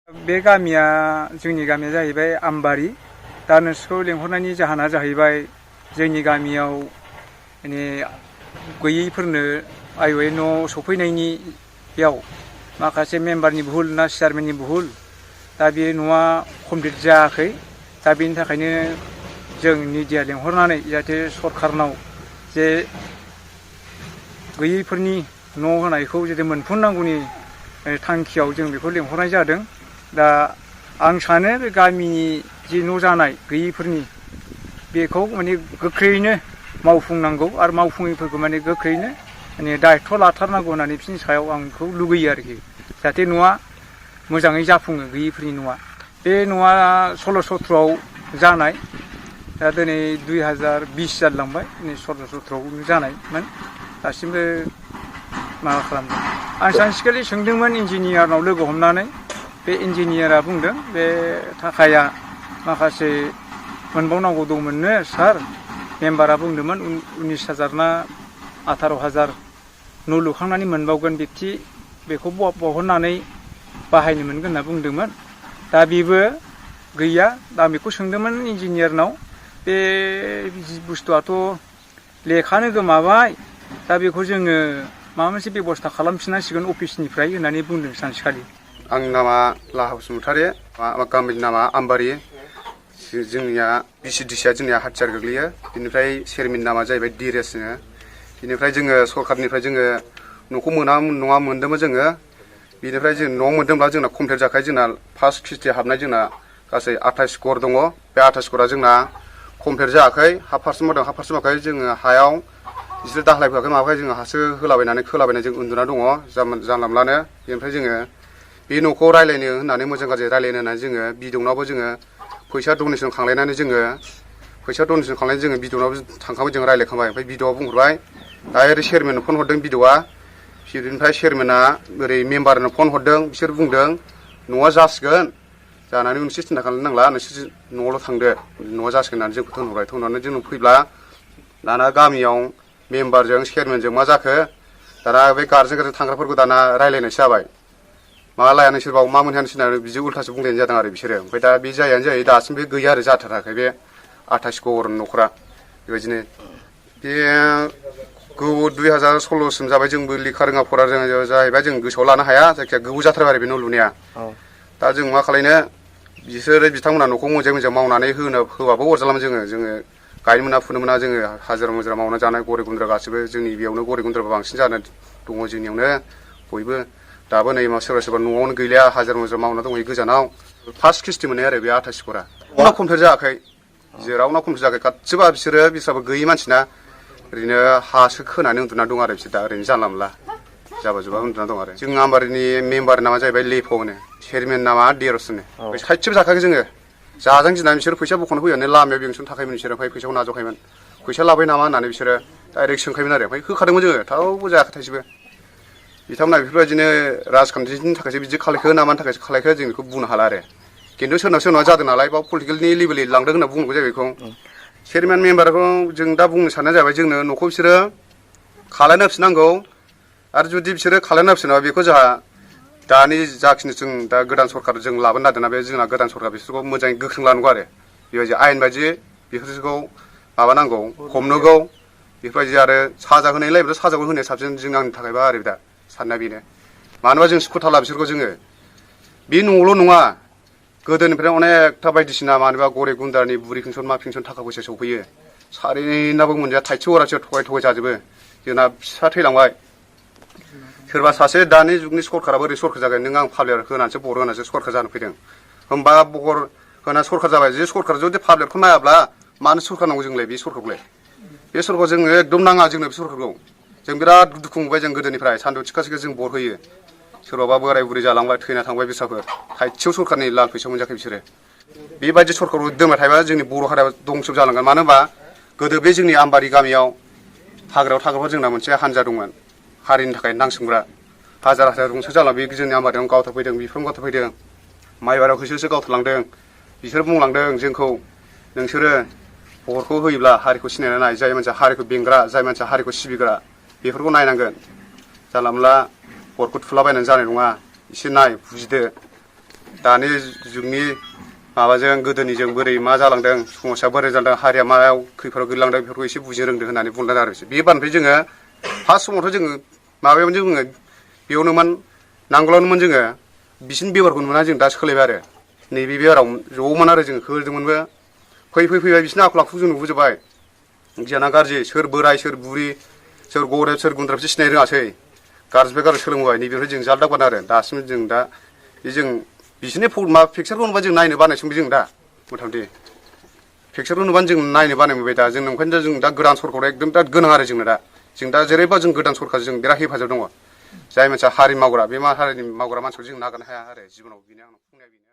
बे गामिया जोंनि गामिया जाहैबाय आमबारि। दा नोंसोरखौ लेंहरनायनि जाहोना जाहैबाय जोंनि गामियाव माने गैयैफोरनो आइ न' सफैनायनियाव माखासे मेम्बारनि भुल ना चेयारमेननि भुल, दा बे न'आ कमप्लिट जायाखै। दा बेनि थाखायनो जों मिडिया लेंहरनानै जाहाथे सरखारनाव जे गैयैफोरनि न' होनायखौ जुदि मोनफुंनांगौनि थांखियाव जों बेखौ लेंहरनाय जादों। दा आं सानो बे गामिनि जि न' जानाय गैयैफोरनि बेखौ माने गोख्रैयैनो मावफुंनांगौ आरो मावफुङैफोरखौ माने गोख्रैयैनो माने दायथ' लाथारनांगौ होननानै बिसोरनि सायाव आं बेखौ लुगैयो आरोखि, जाहाथे न'आ मोजाङै जाफुङो गैयैफोरनि न'आ। बे न'आ 16-17आव जानाय, दा दिनै 2020 जालांबाय, 16-17आव जानायमोन, दासिमबो माबा खालामदों। आं सानसेखालि सोंदोंमोन इन्जिनियारनाव लोगो हमनानै, बे इन्जिनियारा बुंदों बे थाखाया माखासे मोनबावनांगौ दंमोननो सार। मेम्बारा बुंदोंमोन 19,000 ना 18,000 न' लुखांनानै मोनबावगोन बिब्दि, बेखौ बहननानै बाहायनो मोनगोन होनना बुंदोंमोन। दा बेबो गैया। दा बेखौ सोंदोंमोन इन्जिनियारनाव, बे बुस्थुआथ' लेखानो गोमाबाय, दा बेखौ जोङो माबा मोनसे बेब'स्था खालामफिननांसिगोन अफिसनिफ्राय होननानै बुंदों सानसेखालि। आंनि नामा लाहा बसुमतारी, गामिनि नामा आमबारि। जोंनिया बिसिडिसिया जोंनिया हाथियार गोग्लैयो। बिनिफ्राय चेयारमेननि नामा जाहैबाय डिरेसनो। बिनिफ्राय जोङो सरखारनिफ्राय जोङो न'खौ नङा मोनदोंमोन जोङो। बिनिफ्राय जों न' मोनदोंब्ला जोंना कमप्लिट जाखायो। जोंना फार्स्ट किस्ति हाबनाय जोंना गासै 28 घर दङ। बे 28 घरा जोंना कमप्लिट जायाखै। हाफ पार्सेन्ट मावदों, हाफ पार्सेन्ट मावाखै। जोङो हायाव बिसोर दाख्लाय फैयाखै माबाखै, जोङो हासो होलाबायनानै खोलाबायनानै जों उन्दुना दङ जानला मोनलानो। बेनिफ्राय जोङो बे न'खौ रायलायनो होननानै मोजां गाज्रि रायलायनो होननानै जोङो बिदौनावबो जोङो फैसा डनेसन खांलायनानै जोङो बिदौनावबो थांखांबाय, जों रायलायखांबाय। ओमफ्राय बिदौआ बुंहरबाय, डाइरेक्ट चेयारमेननो फन हरदों बिदौआ। बिनिफ्राय चेयारमेना ओरै मेम्बारनो फन हरदों, बिसोर बुंदों न'आ जासिगोन, जानानै नोंसोर सिन्था खालामनो नांला, नोंसोर न'आवल' थांदो, न'आ जासिगोन होननानै जोंखौ थोनहरबाय। थोनहरनानै जों फैब्ला दाना गामियाव मेम्बारजों चेयारमेनजों मा जाखो, दाना बे गार्जेन थांग्राफोरखौ दाना रायलायनायसो जाबाय। मा लाया नोंसोरबाव, मा मोनहाया नोंसोर, बिदि उल्थासो बुंलायनाय जादों आरो बिसोरो। ओमफ्राय दा बे जायानो जायो, दासिमबो गैया आरो जाथाराखै बे 28 घर न'खरा। बेबायदिनो बे 2016सिम जाबाय। जोंबो लेखा रोङा फरा रोङा जाहैबाय, जों गोसोआव लानो हाया। जायखिया गोबाव जाथारबाय आरो बे न' लुनाया। दा जों मा खालायनो, बिसोरो बिथांमोना न'खौ मोजाङै मावनानै होबाबो अरजालामोन। जोङो गायनो मोना फुनो मोना, जोङो हाजिरा मुजिरा मावना जानाय गरिब गुन्द्रा गासिबो जोंनि बेयावनो गरिब गुन्द्राबो बांसिन जाना दङ जोंनियावनो बयबो। दाबो नै सोरबा न'आवनो गैलिया, हाजिरा मुजिरा मावना दंहैयो गोजानाव। फार्स्ट किस्ति मोननाय आरो बे 28 घरा। उनाव कमप्लिट जायाखै, जेरावनाव कमप्लिट जायाखै। गासिबो बिसोराबो गैयि मानसिना ओरैनो हासो खोनानै उन्दुना दं आरो बिसोर दा ओरैनो जानला मोनला जाबा जुबा उन्दुना दं आरो। जों आमबारिनि मेम्बार नामा जाहैबाय लेफ' होनो, चेयारमेन नामा देरस होनो। साइडसेबो जाखायाखै जोङो, जाजां गिनानै बिसोर फैसा बख'नो फैनानै लामायाव बेंसन थाखायोमोन बिसोरो। ओमफ्राय फैसाखौ नाजावखायोमोन, फैसा लाबाय नामा होननानै बिसोरो डाइरेक्ट सोंखायोमोन आरो। ओमफ्राय होखादोंमोन जोङो, थावबो जायाखै थाइसेबो। बिथांमोना बेफोरबायदिनो राजखान्थिनि थाखायसो बिदि खालायखो ना मानि थाखायसो खालायखो जों बेखौ बुंनो हाला आरो। खिन्थु सोरनाबा जादों नालाय, बाव पलिटिकेलनि लेभेलै लांदों होनना बुंनांगौ जायो बेखौ। चेयारमेन मेम्बारखौ जों दा बुंनो साननाया जाबाय, जोंनो न'खौ बिसोरो खालायना होफिननांगौ। आरो जुदि बिसोरो खालायना होफिनाबा बेखौ जोंहा दानि जाखिनि जों दा गोदान सरखार जों लाबोनो नागिरदोंना, बे जोंना गोदान सरखार, बिसोरखौ मोजाङै गोख्रों लानांगौ आरो। बेबायदि आयेन बायदि बेफोरखौ माबानांगौ, हमनांगौ। बेफोरबायदि आरो साजा होनायलायब्ला साजाखौ होनाया साबसिन जों आंनि थाखायबा आरो दा साननाया बेनो। मानोबा जों सुखुथारला बिसोरखौ जोङो। बे न'ल' नङा, गोदोनिफ्राय अनेकथा बायदिसिना मानोबा गरिब गुन्द्रानि बुरि पेन्सन मा पेन्सन थाखा फैसा सौफैयो। सारेनाबो मोनजाया, थाइसे अरासे थगाय जाजोबो। जोंना फिसा थैलांबाय। सोरबा सासे दानि जुगनि सरखारा बोरै सरखार जागोन, नों आं पाब्लिक होनानैसो बर होनानैसो सरखार जानो फैदों। होमबा बर होना सरखार जाबाय, जे सरखार जुदि पाब्लिकखौ नायाब्ला मानो सरखार नांगौ जोंलाय बे सरखारखौलाय। बे सरखारखौ जोङो एकदम नाङा जोंनो बे सरखारखौ। जों बिराद दुखु मोनबाय जों गोदोनिफ्राय, सान्दुं थिखा जों बर होयो। सोरबाबा बोराय बुरै जालांबाय, थैना थांबाय बिसाफोर, थाइसेयाव सरखारनि लाल फैसा मोनजायाखै बिसोरो। बेबायदि सरखारखौ दोनबाय थायोबा जोंनि बर' हारिया दंस जालांगोन। मानो होनबा गोदो बे जोंनि आमबारि गामियाव हाग्रायाव थाग्राफोर जोंना मोनसे हानजा दंमोन, हारिनि थाखाय नांसोमग्रा। हाजार दंसो जाला, बे जोंनि आमबारियावनो गावथारफैदों, बिफ्राम गावथारफैदों, माइ बारियाव होसो गावथारलांदों। बिसोर बुंलांदों जोंखौ, नोंसोरो भटखौ होयोब्ला हारिखौ सिनायनानै नाय, जाय मानसिया हारिखौ बेंग्रा, जाय मानसिया हारिखौ सिबिग्रा, बेफोरखौ नायनांगोन। जानला मोनला भटखौ थुलाबायनानै जानाय नङा, एसे नाय बुजिदो। दानि जुगनि माबाजों गोदोनिजों बोरै मा जालांदों समाजा बोरै जालांदों हारिया मायाव खैफोदाव गोलैलांदों बेफोरखौ एसे बुजिनो रोंदों होननानै बुंदों आरो बे बारनिफ्राय जोङो फार्स्ट समावथ' जोङो माबायावनो जोङो बेयावनोमोन नांगोलावनोमोन जोङो बिसिनि बेबहारखौ नुना जों दा सोलायबाय आरो नैबे बेबहाराव ज'मोन आरो जों होदोंमोनबो फैबाय बिसिनि आखल आखुखौ जों नुबोजोब्बाय गियाना गाज्रि सोर बोराय सोर बुरि सोर गरिब सोर गुन्द्रा बिसोर सिनायनो रोङासै गाज्रिनिफ्राय गाज्रि सोलोंबोबाय नैबेनिफ्राय जों जालदागोन आरो दासिम जों दा जों बिसोरनि मा पिक्सारखौ नुबा जों नायनो बानायसोमबो जों दा मथा मथि पिक्सारखौ नुबानो जों नायनो बानाय मोनबाय दा जों ओंखायनो जों दा गोदान सरखारा एकदम दा गोनां आरो जोंनो दा जेरैबा जों गोदान सरखार जों बिराद हेफाजाब दङ जाय मानसिया हारि मावग्रा बे हारिनि मावग्रा मानसिखौ जों नागारनो हाया आरो जिबनाव बेनो आंनाव बुंनाया बेनो